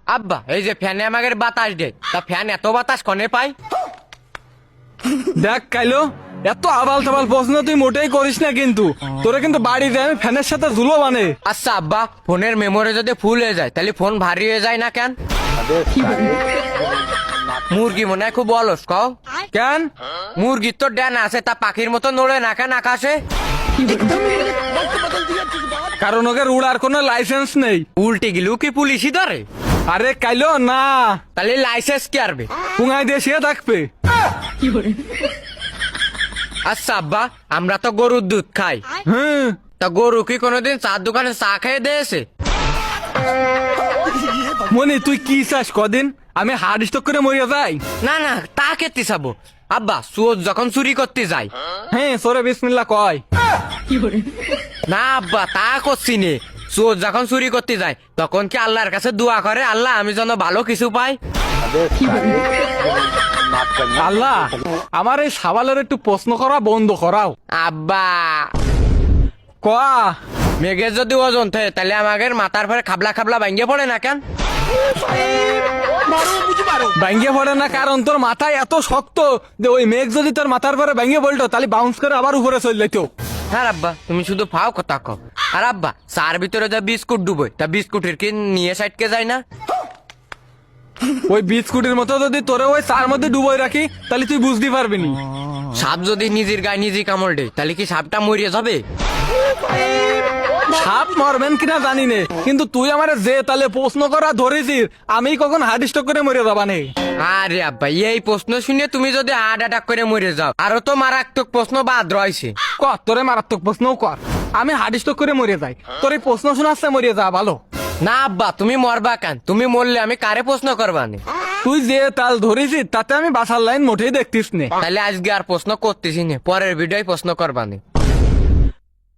আব্বা এই যে ফ্যানে আমাদের বাতাস দেয়, তা ফ্যান এত বাতাস কনে পাই? দেখ কাইলো, এত আবাল তাবাল প্রশ্ন তুই মোটেই করিস না, কিন্তু তোরা কিন্তু বাড়িতে আমি ফ্যানের সাথে ঝুলো বানে। আচ্ছা আব্বা, ফোনের মেমোরি যদি ফুল হয়ে যায় তাহলে ফোন ভারী হয়ে যায় না কেন? মুরগি মনে হয় খুব অলস কও। কেন? মুরগির তো ড্যান আছে, তা পাখির মতো নড়ে না কেন আকাশে? কারণ ওকে উড়ার কোনো লাইসেন্স নেই। উল্টে গেলেও কি পুলিশই ধরে? আরে কাইলো না, তাহলে লাইসেন্স কি আরবে? পুঙাই দিয়ে সে থাকবে। আচ্ছা আব্বা, আমরা তো গরুর দুধ খাই, হ্যাঁ, তা গরু কি কোনোদিন চার দোকানে চা খেয়ে দিয়েছে? মনি তুই কি চাস কদিন আমি হার্ট স্ট্রোক করে মরিয়া যাই? না না, তা কেতে চাবো আব্বা, চোর যখন চুরি করতে যায়। হ্যাঁ সরে বিসমিল্লা কয়। না আব্বা, তা করছি নে, চোর যখন চুরি করতে যায় তখন কি আল্লাহর কাছে দোয়া করে, আল্লাহ আমি যেন ভালো কিছু পাই? আল্লাহ আমার এই সাবালের একটু প্রশ্ন করা বন্ধ করাও। আব্বা কয়া মেঘের যদি ওজন থাকে তাহলে আমাদের মাথার পরে খাবলা খাবলা ভাঙ্গে পড়ে না কেন? ভেঙে পড়ে না কারণ তোর মাথায় এত শক্ত যে ওই মেঘ যদি তোর মাথার পরে ভেঙে পড়তো তাহলে বাউন্স করে আবার উপরে চলে যেত। হ্যাঁ আব্বা, তুমি শুধু ফাও কথা কও। আর আব্বা, চার ভিতরে যা বিস্কুট ডুবোয় তা বিস্কুটের কি নিয়ে সাইডকে যায় না? ওই বিস্কুটের মতো যদি তোরে ওই চার মধ্যে ডুবোই রাখি তাহলে তুই বুঝতে পারবি নি। সাপ যদি নিজের গায়ে নিজে কামড় দেয় তাহলে কি সাপটা মরিয়ে যাবে? সাপ মরবেন কিনা জানি নে, কিন্তু তুই আমার যে তাহলে প্রশ্ন করা ধরেছিস আমি কখন হার্ট স্ট্রোক করে মরে যাবা নে। আরে আব্বা, এই প্রশ্ন শুনে তুমি যদি হার্ট অ্যাটাক করে মরে যাও, আরো তো মারাত্মক প্রশ্ন বাদ রয়েছে। কর তোরে মারাত্মক প্রশ্নও কর, আমি হার্ট স্ট্রোক করে মরে যাই, তোর এই প্রশ্ন শোনাচ্ছে মরে যা ভালো। না আব্বা, তুমি মরবা কেন? তুমি মরলে আমি কারে প্রশ্ন করবানি? তুই যে তাল ধরেছিস তাতে আমি বাসার লাইন মোটেই দেখতিস নে। তাহলে আজকে আর প্রশ্ন করতেছি না, পরের ভিডিওয় প্রশ্ন করবানি।